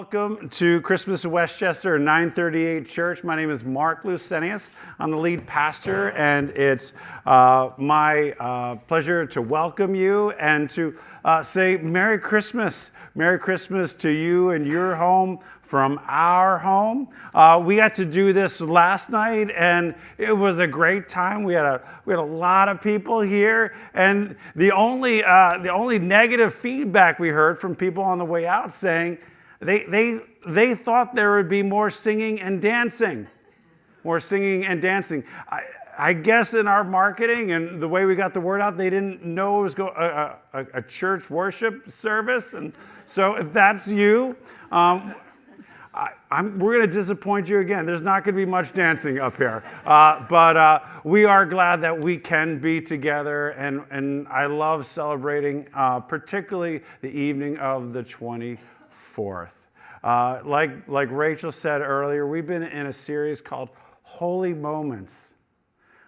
Welcome to Christmas in Westchester 938 Church. My name is Marc Lucenius. I'm the lead pastor, and it's my pleasure to welcome you and to say Merry Christmas. Merry Christmas to you and your home from our home. We got to do this last night, and it was a great time. We had a lot of people here, and the only negative feedback we heard from people on the way out saying they thought there would be more singing and dancing. More singing and dancing. I guess in our marketing and the way we got the word out, they didn't know it was a church worship service. And so if that's you, we're going to disappoint you again. There's not going to be much dancing up here. But we are glad that we can be together. And I love celebrating, particularly the evening of the 24th. Like Rachel said earlier, we've been in a series called Holy Moments.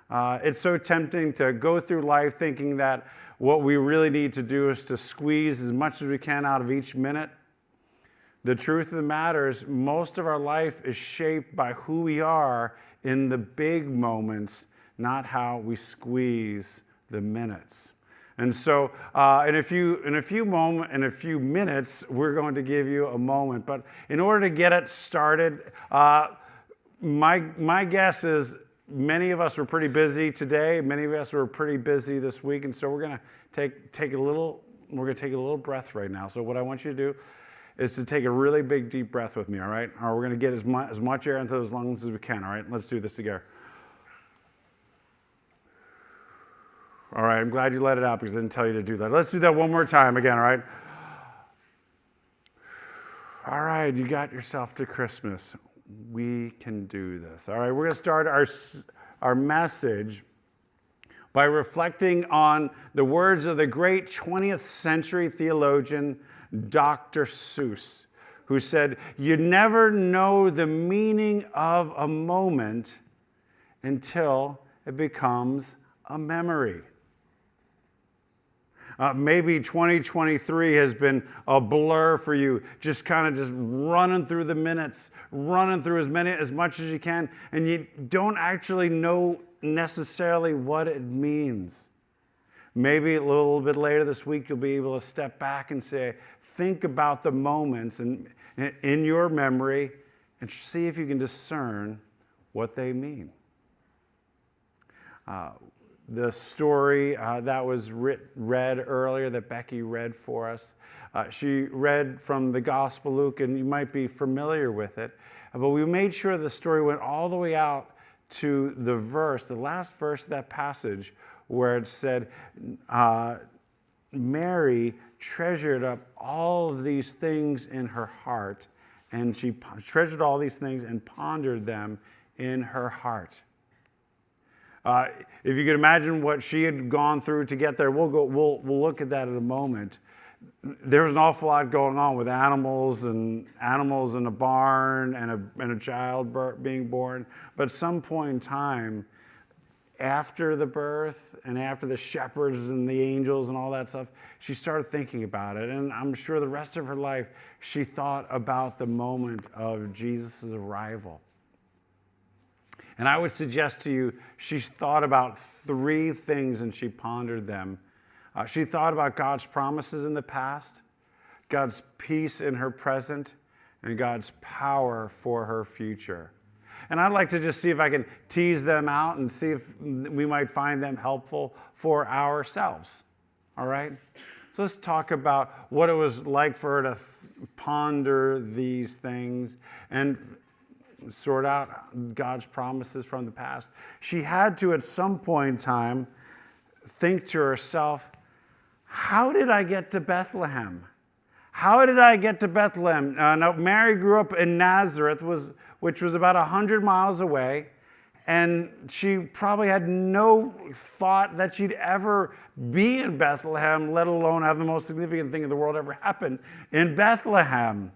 It's so tempting to go through life thinking that what we really need to do is to squeeze as much as we can out of each minute. The truth of the matter is most of our life is shaped by who we are in the big moments, not how we squeeze the minutes. And so in a few minutes, we're going to give you a moment. But in order to get it started, my guess is many of us were pretty busy today. Many of us were pretty busy this week, and so we're going to take a little breath right now. So what I want you to do is to take a really big deep breath with me. All right? Or we're going to get as much air into those lungs as we can. All right? Let's do this together. All right, I'm glad you let it out because I didn't tell you to do that. Let's do that one more time again, all right? All right, you got yourself to Christmas. We can do this. All right, we're going to start our message by reflecting on the words of the great 20th century theologian, Dr. Seuss, who said, "You never know the meaning of a moment until it becomes a memory." Maybe 2023 has been a blur for you, just running through the minutes, running through as much as you can, and you don't actually know necessarily what it means. Maybe a little bit later this week, you'll be able to step back and think about the moments in your memory and see if you can discern what they mean. The story that was read earlier, that Becky read for us, she read from the Gospel of Luke, and you might be familiar with it. But we made sure the story went all the way out to the last verse of that passage, where it said, Mary treasured up all of these things in her heart, and she treasured all these things and pondered them in her heart. If you could imagine what she had gone through to get there, we'll look at that in a moment. There was an awful lot going on with animals in a barn and a child being born. But at some point in time, after the birth and after the shepherds and the angels and all that stuff, she started thinking about it. And I'm sure the rest of her life, she thought about the moment of Jesus' arrival. And I would suggest to you, she thought about three things and she pondered them. She thought about God's promises in the past, God's peace in her present, and God's power for her future. And I'd like to just see if I can tease them out and see if we might find them helpful for ourselves. All right? So let's talk about what it was like for her to ponder these things and sort out God's promises from the past. She had to, at some point in time, think to herself, how did I get to Bethlehem? How did I get to Bethlehem? Now, Mary grew up in Nazareth, which was about 100 miles away, and she probably had no thought that she'd ever be in Bethlehem, let alone have the most significant thing in the world ever happen in Bethlehem.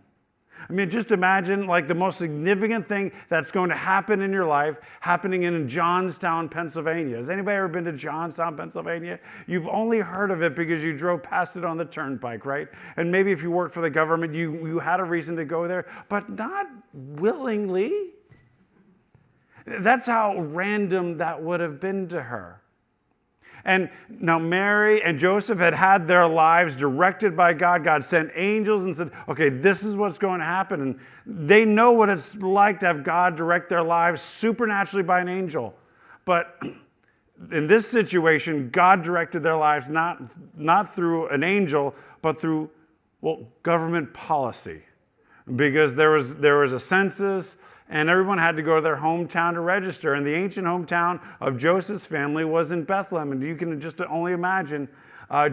I mean, just imagine like the most significant thing that's going to happen in your life happening in Johnstown, Pennsylvania. Has anybody ever been to Johnstown, Pennsylvania? You've only heard of it because you drove past it on the turnpike, right? And maybe if you worked for the government, you had a reason to go there, but not willingly. That's how random that would have been to her. And now Mary and Joseph had their lives directed by God. God sent angels and said, okay, this is what's going to happen. And they know what it's like to have God direct their lives supernaturally by an angel. But in this situation, God directed their lives not through an angel, but through, government policy. Because there was a census, and everyone had to go to their hometown to register. And the ancient hometown of Joseph's family was in Bethlehem. And you can just only imagine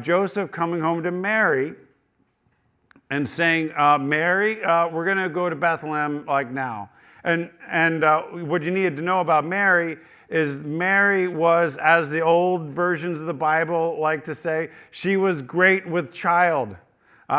Joseph coming home to Mary and saying, Mary, we're going to go to Bethlehem like now. And what you needed to know about Mary is Mary was, as the old versions of the Bible like to say, she was great with child.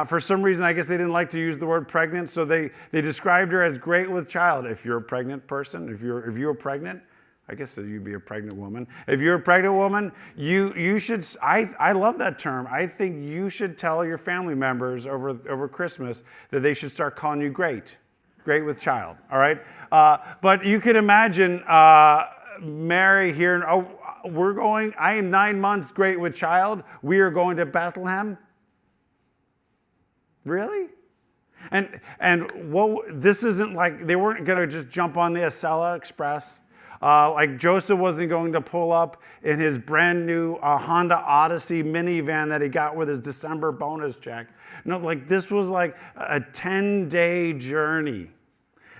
For some reason, I guess they didn't like to use the word pregnant, so they described her as great with child. If you're a pregnant person, if you're pregnant, I guess you'd be a pregnant woman. If you're a pregnant woman, you should, I love that term. I think you should tell your family members over Christmas that they should start calling you great with child, all right? But you can imagine Mary here, I am 9 months great with child. We are going to Bethlehem. Really? And this isn't like, they weren't going to just jump on the Acela Express. Like Joseph wasn't going to pull up in his brand new Honda Odyssey minivan that he got with his December bonus check. No, like this was like a 10-day journey.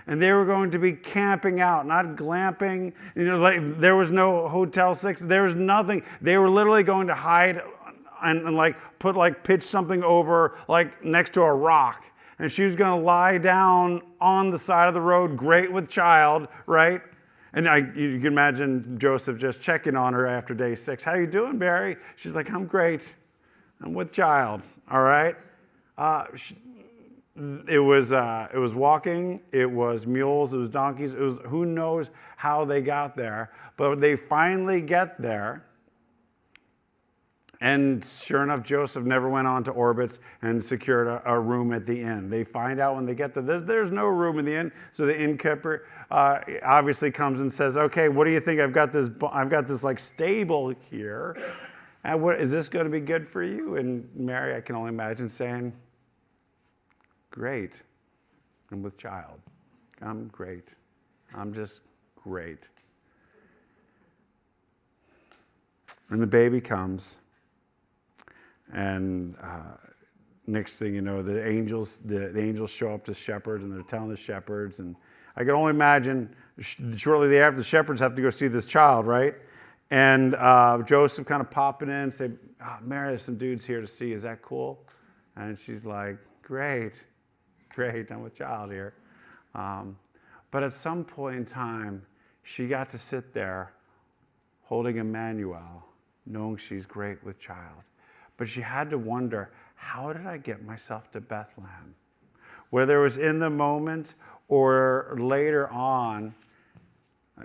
And they were going to be camping out, not glamping. Like there was no Hotel 6. There was nothing. They were literally going to hide and like pitch something over like next to a rock. And she was going to lie down on the side of the road, great with child, right? And you can imagine Joseph just checking on her after day 6. How you doing, Mary? She's like, I'm great. I'm with child, all right? It was walking, it was mules, it was donkeys, it was who knows how they got there. But they finally get there. And sure enough, Joseph never went on to orbits and secured a room at the inn. They find out when they get there, there's no room in the inn. So the innkeeper obviously comes and says, okay, what do you think? I've got this like stable here. And what is this going to be good for you? And Mary, I can only imagine saying, great. I'm with child. I'm great. I'm just great. And the baby comes. And next thing you know, the angels show up to shepherds, and they're telling the shepherds. And I can only imagine shortly thereafter, the shepherds have to go see this child, right? And Joseph kind of popping in and say, Mary, there's some dudes here to see. Is that cool? And she's like, great. I'm with child here. But at some point in time, she got to sit there holding Emmanuel, knowing she's great with child. But she had to wonder, how did I get myself to Bethlehem? Whether it was in the moment or later on,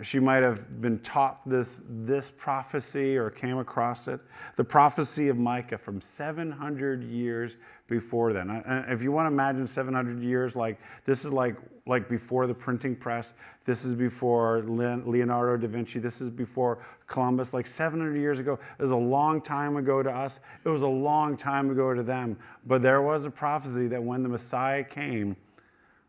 she might have been taught this prophecy or came across it. The prophecy of Micah from 700 years before then. And if you want to imagine 700 years, like this is like before the printing press. This is before Leonardo da Vinci. This is before Columbus. Like 700 years ago. It was a long time ago to us. It was a long time ago to them. But there was a prophecy that when the Messiah came,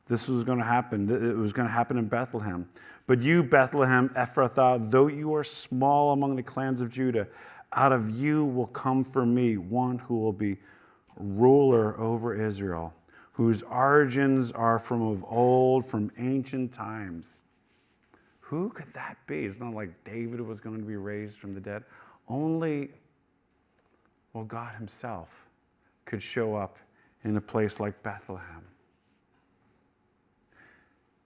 this was going to happen. It was going to happen in Bethlehem. But you, Bethlehem Ephrathah, though you are small among the clans of Judah, out of you will come for me one who will be ruler over Israel, whose origins are from of old, from ancient times. Who could that be? It's not like David was going to be raised from the dead. Only, God himself could show up in a place like Bethlehem.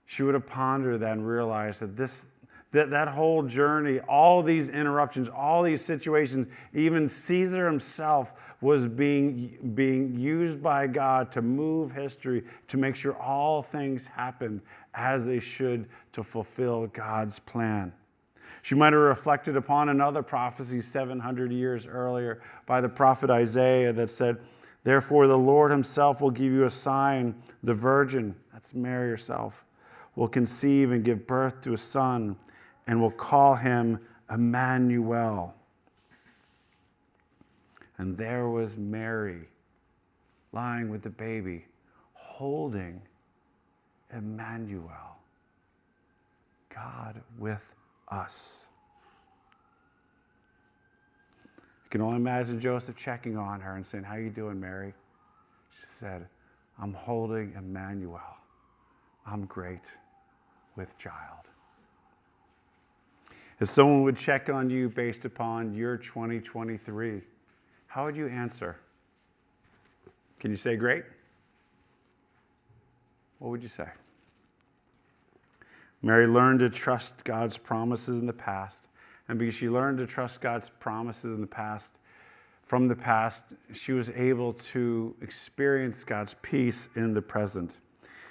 She would have pondered that and realized that that whole journey, all these interruptions, all these situations, even Caesar himself was being used by God to move history, to make sure all things happened as they should to fulfill God's plan. She might have reflected upon another prophecy 700 years earlier by the prophet Isaiah that said, "Therefore the Lord himself will give you a sign. The virgin," that's Mary herself, "will conceive and give birth to a son, and will call him Emmanuel." And there was Mary lying with the baby, holding Emmanuel, God with us. You can only imagine Joseph checking on her and saying, "How you doing, Mary?" She said, "I'm holding Emmanuel. I'm great with child." If someone would check on you based upon your 2023, how would you answer? Can you say great? What would you say? Mary learned to trust God's promises in the past. And because she learned to trust God's promises in the past, from the past, she was able to experience God's peace in the present.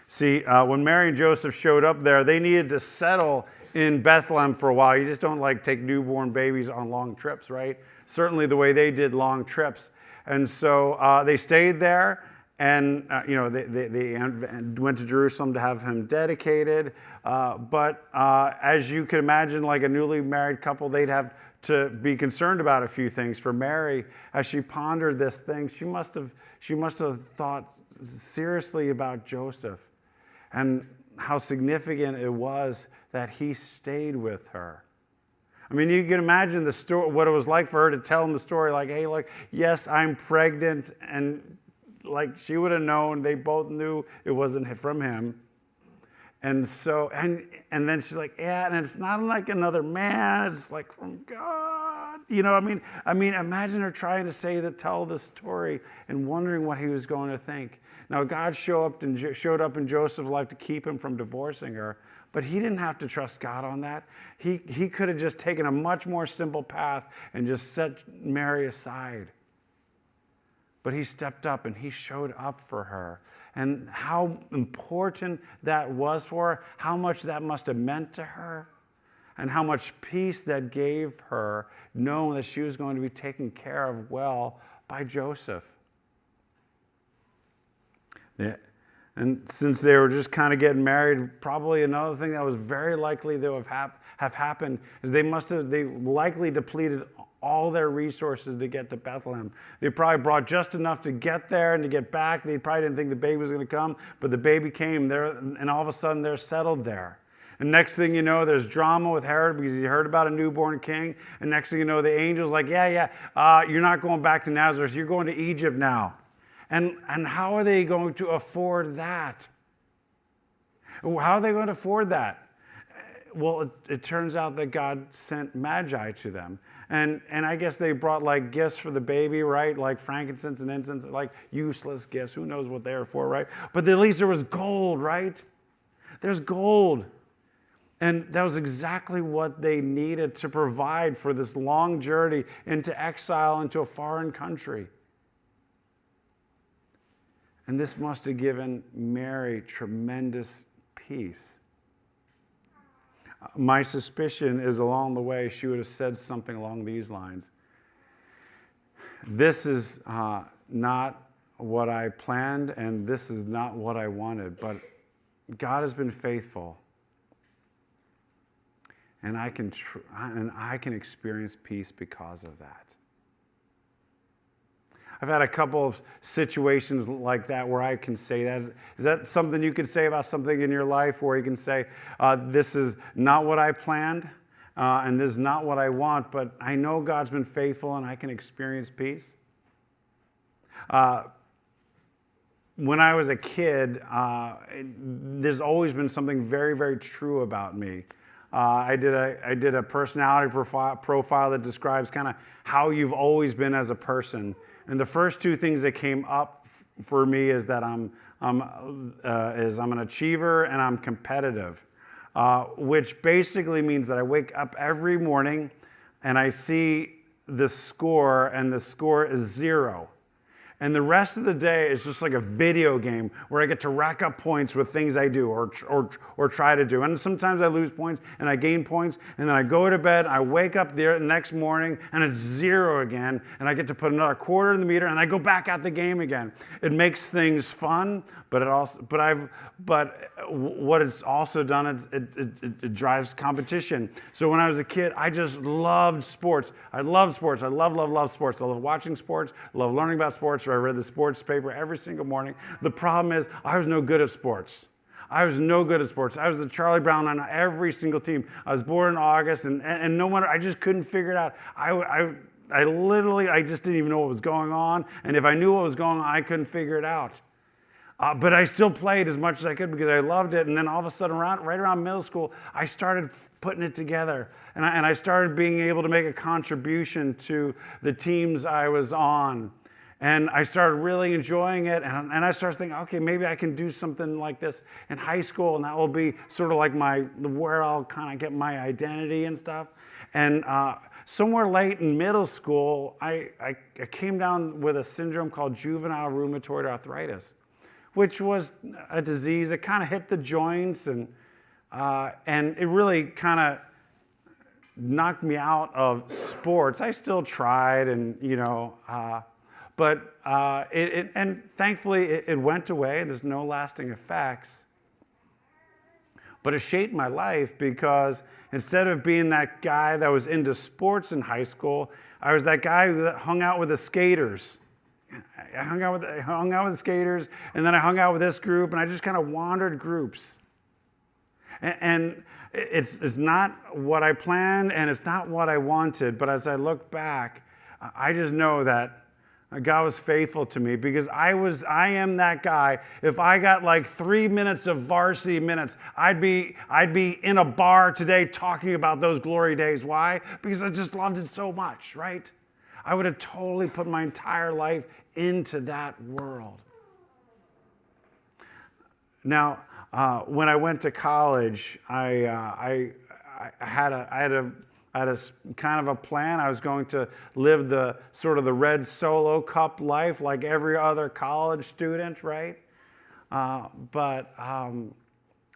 See, when Mary and Joseph showed up there, they needed to settle in Bethlehem for a while. You just don't take newborn babies on long trips, right? Certainly the way they did long trips. And so they stayed there, and they went to Jerusalem to have him dedicated. But as you can imagine, like a newly married couple, they'd have to be concerned about a few things. For Mary, as she pondered this thing, she must have thought seriously about Joseph and how significant it was that he stayed with her. I mean, you can imagine the story, what it was like for her to tell him the story, like, "Hey, look, yes, I'm pregnant," and she would have known. They both knew it wasn't from him. And so, and then she's like, "Yeah, and it's not like another man, it's like from God." I mean, imagine her trying to tell the story and wondering what he was going to think. Now, God showed up in Joseph's life to keep him from divorcing her, but he didn't have to trust God on that. He could have just taken a much more simple path and just set Mary aside. But he stepped up and he showed up for her. And how important that was for her, how much that must have meant to her, and how much peace that gave her, knowing that she was going to be taken care of well by Joseph. Yeah. And since they were just kind of getting married, probably another thing that was very likely to have happened is they likely depleted all their resources to get to Bethlehem. They probably brought just enough to get there and to get back. They probably didn't think the baby was going to come, but the baby came there, and all of a sudden they're settled there. And next thing you know, there's drama with Herod because he heard about a newborn king. And next thing you know, the angel's like, you're not going back to Nazareth. You're going to Egypt now. And how are they going to afford that? How are they going to afford that? Well, it turns out that God sent magi to them. And I guess they brought gifts for the baby, right? Like frankincense and incense, like useless gifts. Who knows what they were for, right? But at least there was gold, right? There's gold. And that was exactly what they needed to provide for this long journey into exile into a foreign country. And this must have given Mary tremendous peace. My suspicion is along the way she would have said something along these lines. "This is not what I planned, and this is not what I wanted, but God has been faithful, and I can experience peace because of that." I've had a couple of situations like that where I can say that. Is that something you could say about something in your life where you can say, this is not what I planned, and this is not what I want, but I know God's been faithful and I can experience peace? When I was a kid, there's always been something very, very true about me. I did a personality profile that describes kind of how you've always been as a person. And the first two things that came up for me is that I'm an achiever and I'm competitive. which basically means that I wake up every morning and I see the score, and the score is 0. And the rest of the day is just like a video game where I get to rack up points with things I do or try to do. And sometimes I lose points and I gain points, and then I go to bed, I wake up there the next morning and it's 0 again, and I get to put another quarter in the meter and I go back at the game again. It makes things fun, but what it's also done is it drives competition. So when I was a kid, I just loved sports. I love sports. I love sports. I love watching sports. I love learning about sports. I read the sports paper every single morning. The problem is I was no good at sports. I was the Charlie Brown on every single team. I was born in August, and no wonder, I just couldn't figure it out. I just didn't even know what was going on. And if I knew what was going on, I couldn't figure it out. But I still played as much as I could because I loved it. And then all of a sudden, right around middle school, I started putting it together. And I started being able to make a contribution to the teams I was on. And I started really enjoying it. And I started thinking, okay, maybe I can do something like this in high school. And that will be sort of like where I'll kind of get my identity and stuff. And somewhere late in middle school, I came down with a syndrome called juvenile rheumatoid arthritis, which was a disease that kind of hit the joints, and it really kind of knocked me out of sports. I still tried, and and thankfully it went away. There's no lasting effects. But it shaped my life because instead of being that guy that was into sports in high school, I was that guy who hung out with the skaters. I hung out with the skaters, and then I hung out with this group, and I just kind of wandered groups. And it's not what I planned, and it's not what I wanted. But as I look back, I just know that God was faithful to me because I am that guy. If I got like 3 minutes of varsity minutes, I'd be in a bar today talking about those glory days. Why? Because I just loved it so much, right? I would have totally put my entire life into that world. Now, when I went to college, I had a kind of a plan. I was going to live the sort of the red solo cup life like every other college student, right? And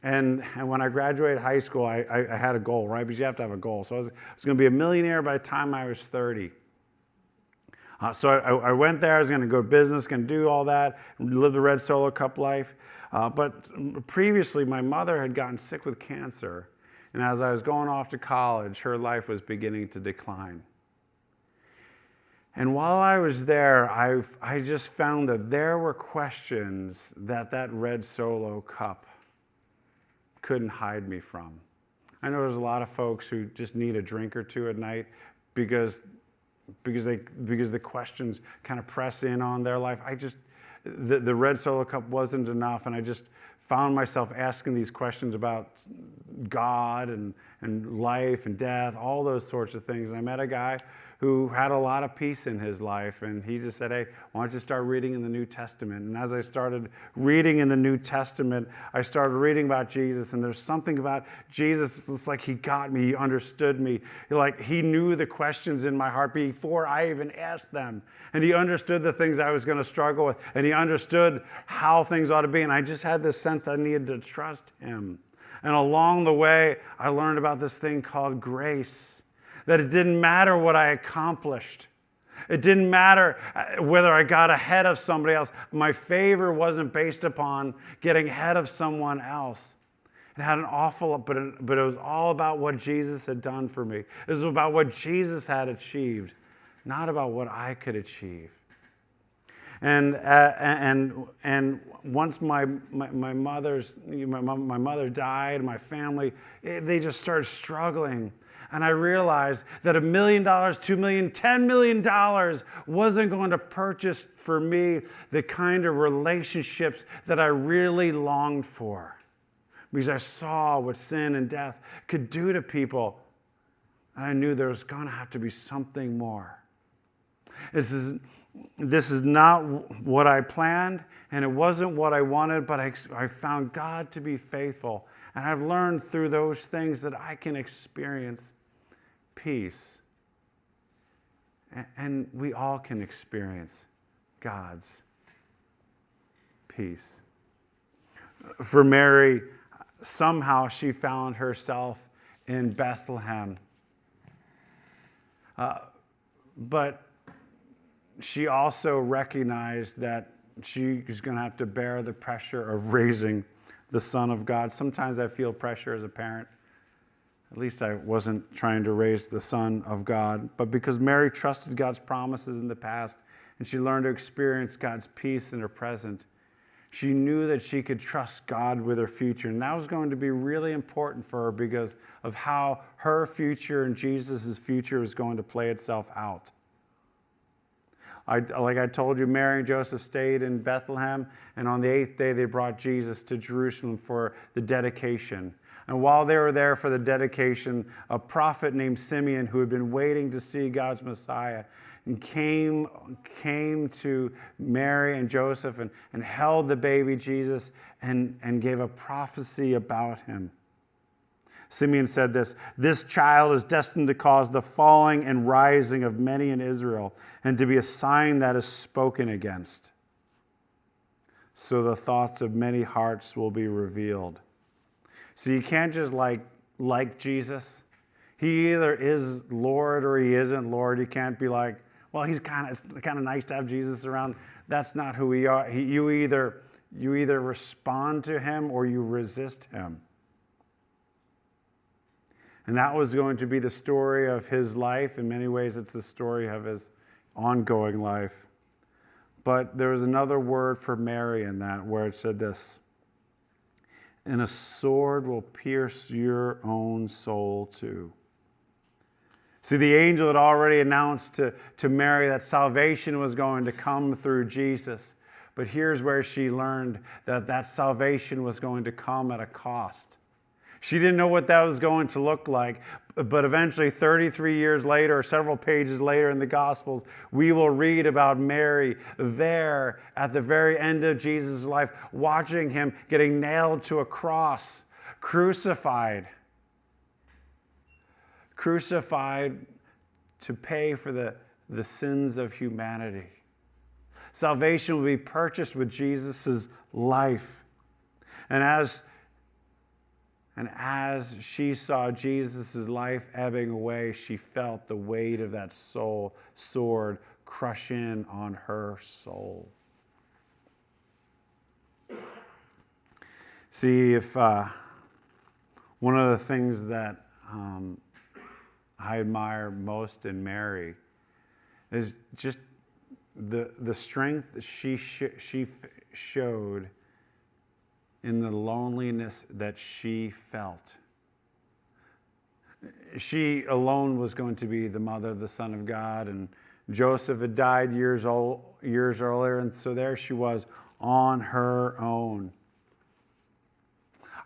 when I graduated high school, I had a goal, right? Because you have to have a goal. So I was going to be a millionaire by the time I was 30. So I went there. I was going to go to business, going to do all that, live the red solo cup life. But previously, my mother had gotten sick with cancer. And as I was going off to college, her life was beginning to decline. And while I was there, I just found that there were questions that red solo cup couldn't hide me from. I know there's a lot of folks who just need a drink or two at night because the questions kind of press in on their life. The red solo cup wasn't enough, and I just found myself asking these questions about God and life and death, all those sorts of things. And I met a guy who had a lot of peace in his life, and he just said, hey, why don't you start reading in the New Testament? And as I started reading in the New Testament, I started reading about Jesus, and there's something about Jesus, it's like he got me, he understood me. Like he knew the questions in my heart before I even asked them, and he understood the things I was going to struggle with, and he understood how things ought to be, and I just had this sense that I needed to trust him. And along the way, I learned about this thing called grace. That it didn't matter what I accomplished. It didn't matter whether I got ahead of somebody else. My favor wasn't based upon getting ahead of someone else. It had an awful, but it was all about what Jesus had done for me. It was about what Jesus had achieved, not about what I could achieve. And once my mother died, my family, they just started struggling. And I realized that $1 million, $2 million, $10 million wasn't going to purchase for me the kind of relationships that I really longed for. Because I saw what sin and death could do to people. And I knew there was going to have to be something more. this is not what I planned, and it wasn't what I wanted, but I found God to be faithful. And I've learned through those things that I can experience peace. And we all can experience God's peace. For Mary, somehow she found herself in Bethlehem. But she also recognized that she was going to have to bear the pressure of raising the Son of God. Sometimes I feel pressure as a parent. At least I wasn't trying to raise the Son of God. But because Mary trusted God's promises in the past and she learned to experience God's peace in her present, she knew that she could trust God with her future. And that was going to be really important for her because of how her future and Jesus' future was going to play itself out. Like I told you, Mary and Joseph stayed in Bethlehem, and on the 8th day they brought Jesus to Jerusalem for the dedication. And while they were there for the dedication, a prophet named Simeon, who had been waiting to see God's Messiah, and came to Mary and Joseph and held the baby Jesus and gave a prophecy about him. Simeon said this child is destined to cause the falling and rising of many in Israel and to be a sign that is spoken against. So the thoughts of many hearts will be revealed. So you can't just like Jesus. He either is Lord or he isn't Lord. You can't be like, well, it's kind of nice to have Jesus around. That's not who we are. You either respond to him or you resist him. And that was going to be the story of his life. In many ways, it's the story of his ongoing life. But there was another word for Mary in that where it said this, and a sword will pierce your own soul too. See, the angel had already announced to Mary that salvation was going to come through Jesus. But here's where she learned that salvation was going to come at a cost. She didn't know what that was going to look like, but eventually 33 years later, or several pages later in the Gospels, we will read about Mary there at the very end of Jesus' life, watching him getting nailed to a cross, crucified to pay for the sins of humanity. Salvation will be purchased with Jesus' life. And as she saw Jesus' life ebbing away, she felt the weight of that sword crush in on her soul. See, if one of the things that I admire most in Mary is just the strength that she showed in the loneliness that she felt. She alone was going to be the mother of the Son of God, and Joseph had died years earlier, and so there she was on her own.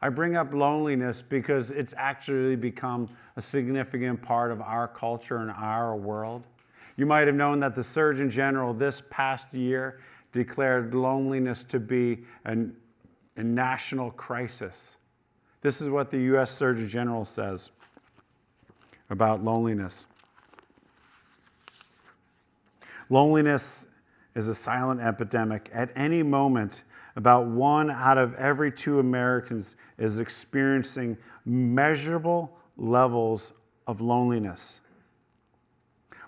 I bring up loneliness because it's actually become a significant part of our culture and our world. You might have known that the Surgeon General this past year declared loneliness to be a national crisis. This is what the U.S. Surgeon General says about loneliness. Loneliness is a silent epidemic. At any moment, about 1 out of every 2 Americans is experiencing measurable levels of loneliness.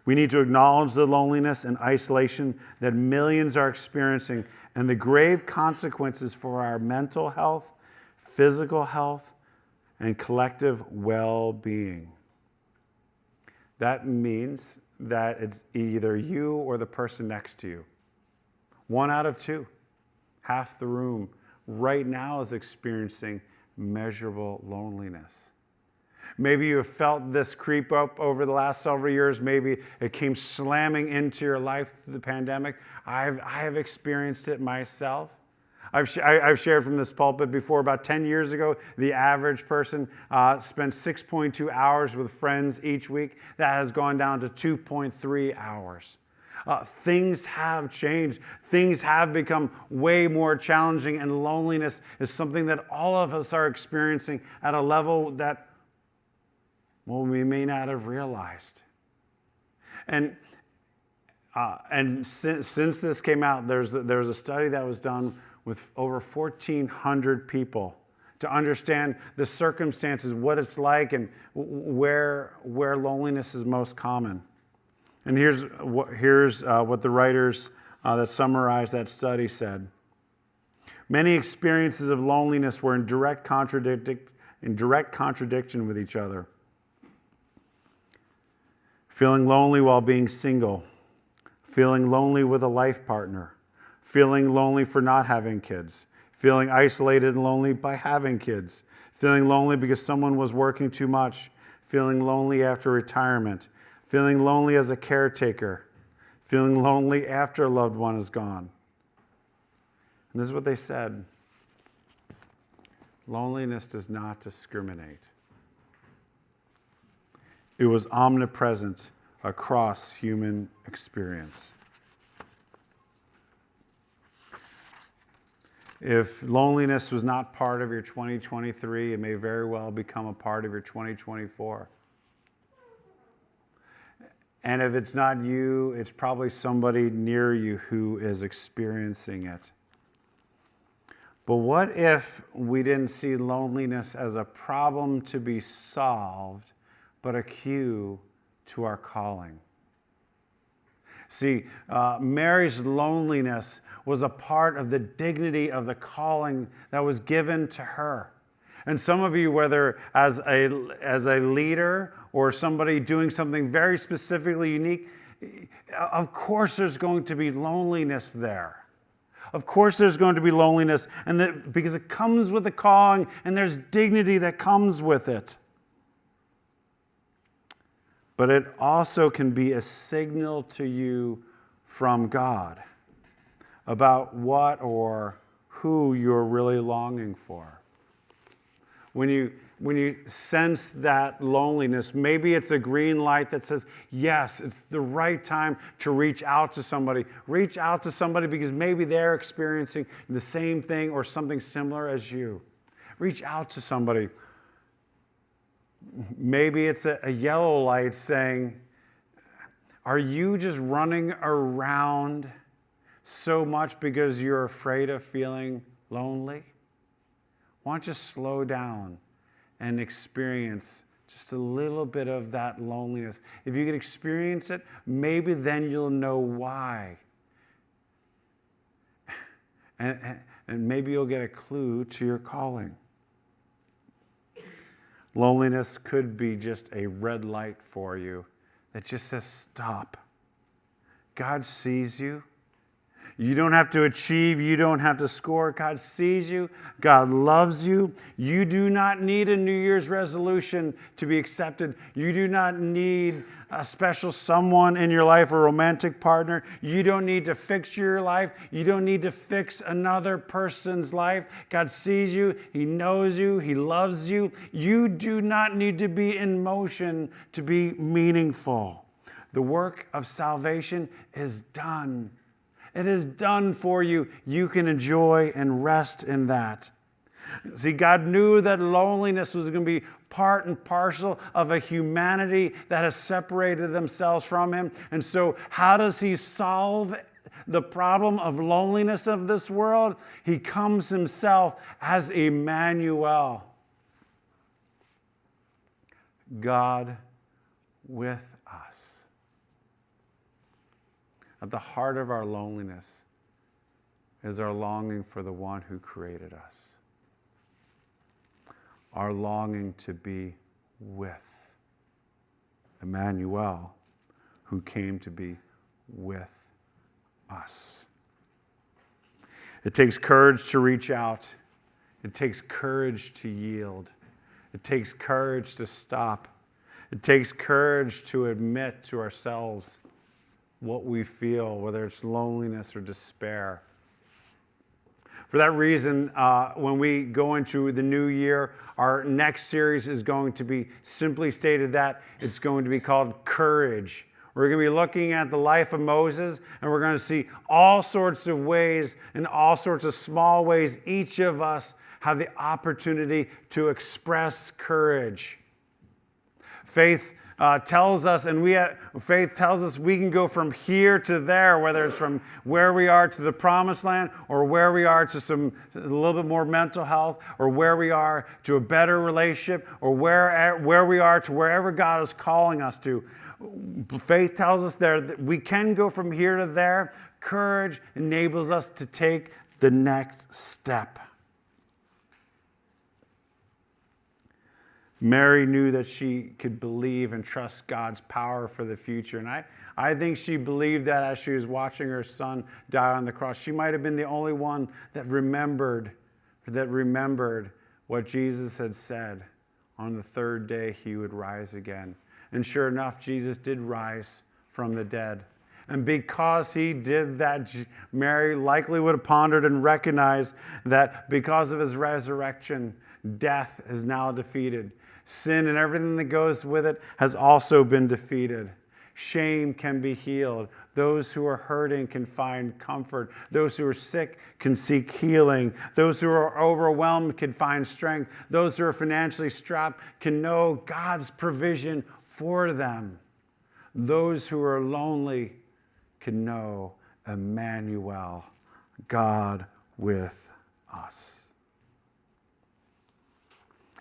We need to acknowledge the loneliness and isolation that millions are experiencing and the grave consequences for our mental health, physical health, and collective well-being. That means that it's either you or the person next to you. 1 out of 2, half the room right now is experiencing measurable loneliness. Maybe you have felt this creep up over the last several years. Maybe it came slamming into your life through the pandemic. I have experienced it myself. I've shared from this pulpit before, about 10 years ago, the average person spent 6.2 hours with friends each week. That has gone down to 2.3 hours. things have changed. Things have become way more challenging, and loneliness is something that all of us are experiencing at a level that, well, we may not have realized. And since this came out, there's a study that was done with over 1,400 people to understand the circumstances, what it's like, and where loneliness is most common. And here's what the writers that summarized that study said. Many experiences of loneliness were in direct contradiction with each other. Feeling lonely while being single, feeling lonely with a life partner, feeling lonely for not having kids, feeling isolated and lonely by having kids, feeling lonely because someone was working too much, feeling lonely after retirement, feeling lonely as a caretaker, feeling lonely after a loved one is gone. And this is what they said. Loneliness does not discriminate. It was omnipresent across human experience. If loneliness was not part of your 2023, it may very well become a part of your 2024. And if it's not you, it's probably somebody near you who is experiencing it. But what if we didn't see loneliness as a problem to be solved, but a cue to our calling? See, Mary's loneliness was a part of the dignity of the calling that was given to her. And some of you, whether as a leader or somebody doing something very specifically unique, of course there's going to be loneliness there. Of course there's going to be loneliness, and because it comes with the calling, and there's dignity that comes with it. But it also can be a signal to you from God about what or who you're really longing for. When you sense that loneliness, maybe it's a green light that says, yes, it's the right time to reach out to somebody. Reach out to somebody because maybe they're experiencing the same thing or something similar as you. Reach out to somebody. Maybe it's a yellow light saying, are you just running around so much because you're afraid of feeling lonely? Why don't you slow down and experience just a little bit of that loneliness? If you can experience it, maybe then you'll know why. And maybe you'll get a clue to your calling. Loneliness could be just a red light for you that just says, stop. God sees you. You don't have to achieve. You don't have to score. God sees you. God loves you. You do not need a New Year's resolution to be accepted. You do not need a special someone in your life, a romantic partner. You don't need to fix your life. You don't need to fix another person's life. God sees you. He knows you. He loves you. You do not need to be in motion to be meaningful. The work of salvation is done. It is done for you. You can enjoy and rest in that. See, God knew that loneliness was going to be part and parcel of a humanity that has separated themselves from Him. And so how does He solve the problem of loneliness of this world? He comes Himself as Emmanuel, God with us. At the heart of our loneliness is our longing for the one who created us. Our longing to be with Emmanuel, who came to be with us. It takes courage to reach out. It takes courage to yield. It takes courage to stop. It takes courage to admit to ourselves what we feel, whether it's loneliness or despair. For that reason, when we go into the new year, our next series is going to be simply stated that it's going to be called Courage, We're going to be looking at the life of Moses, and we're going to see all sorts of ways, in all sorts of small ways, each of us have the opportunity to express courage. Faith tells us we can go from here to there, whether it's from where we are to the promised land, or where we are to a little bit more mental health, or where we are to a better relationship, or where we are to wherever God is calling us to. Faith tells us there that we can go from here to there. Courage enables us to take the next step. Mary knew that she could believe and trust God's power for the future. And I think she believed that as she was watching her son die on the cross. She might have been the only one that remembered what Jesus had said. On the third day, he would rise again. And sure enough, Jesus did rise from the dead. And because he did that, Mary likely would have pondered and recognized that because of his resurrection, death is now defeated. Sin and everything that goes with it has also been defeated. Shame can be healed. Those who are hurting can find comfort. Those who are sick can seek healing. Those who are overwhelmed can find strength. Those who are financially strapped can know God's provision for them. Those who are lonely can know Emmanuel, God with us.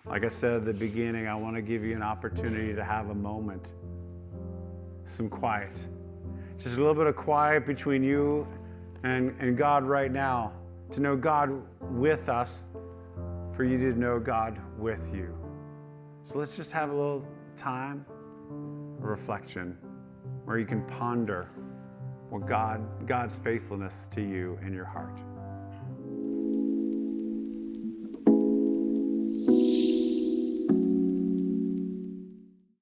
Like I said at the beginning, I want to give you an opportunity to have a moment, some quiet. Just a little bit of quiet between you and God right now, to know God with us, for you to know God with you. So let's just have a little time of reflection where you can ponder what God's faithfulness to you in your heart.